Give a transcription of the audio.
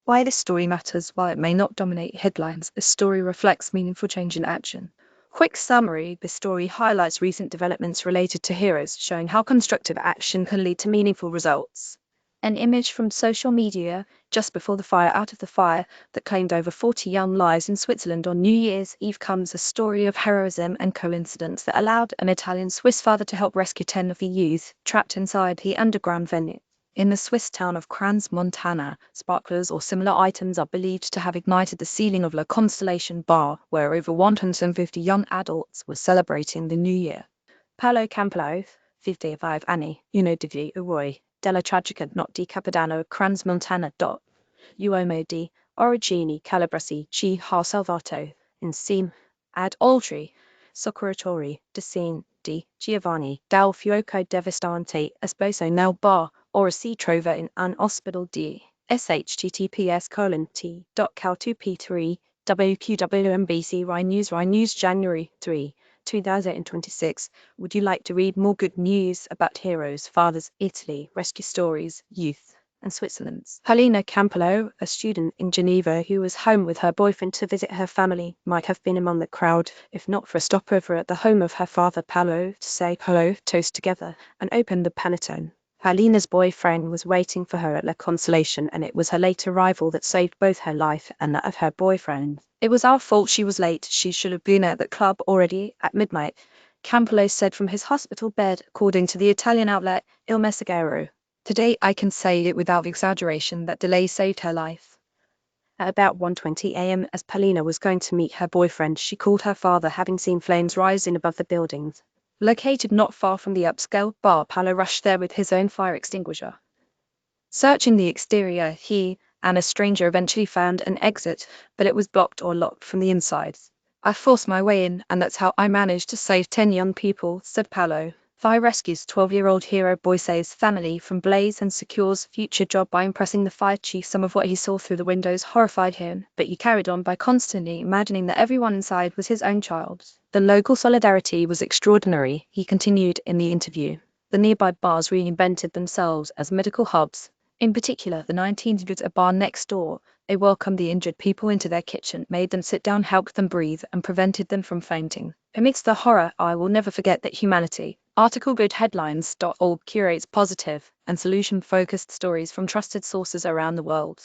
Why this story matters. While it may not dominate headlines, this story reflects meaningful change in action. Quick summary: this story highlights recent developments related to heroes, showing how constructive action can lead to meaningful results. An image from social media, just before the fire out of the fire, that claimed over 40 young lives in Switzerland on New Year's Eve comes a story of heroism and coincidence that allowed an Italian-Swiss father to help rescue 10 of the youth trapped inside the underground venue. In the Swiss town of Crans, Montana, sparklers or similar items are believed to have ignited the ceiling of La Constellation Bar, where over 150 young adults were celebrating the new year. Paolo Campolo, 55 anni, uno di eroi della tragica notte di Capodanno Crans Montana. Uomo di origini calabresi che ha salvato, insieme ad altri soccorritori, decine di Giovanni dal fuoco devastante esposo nel bar, ora si trova in un ospedale di https://t.cal2p3 WQWMBC Rai News January 3, 2026. Would you like to read more good news about heroes, fathers, Italy, rescue stories, youth, and Switzerland's? Helena Campolo, a student in Geneva who was home with her boyfriend to visit her family, might have been among the crowd, if not for a stopover at the home of her father Paolo to say hello, toast together, and open the panettone. Helena's boyfriend was waiting for her at La Consolation, and it was her late arrival that saved both her life and that of her boyfriend. It was our fault she was late. She should have been at the club already at midnight, Campolo said from his hospital bed, according to the Italian outlet Il Messaggero. Today I can say it without exaggeration that delay saved her life. At about 1:20 a.m., as Paulina was going to meet her boyfriend, she called her father, having seen flames rising above the buildings. Located not far from the upscale bar, Paolo rushed there with his own fire extinguisher. Searching the exterior, he and a stranger eventually found an exit, but it was blocked or locked from the inside. I forced my way in, and that's how I managed to save 10 young people, said Paolo. Vi rescues 12-year-old hero boy saves family from blaze and secures future job by impressing the fire chief. Some of what he saw through the windows horrified him, but he carried on by constantly imagining that everyone inside was his own child. The local solidarity was extraordinary, he continued in the interview. The nearby bars reinvented themselves as medical hubs. In particular, the 1900s, a bar next door. They welcomed the injured people into their kitchen, made them sit down, helped them breathe, and prevented them from fainting. Amidst the horror, I will never forget that humanity. Article goodheadlines.org curates positive and solution-focused stories from trusted sources around the world.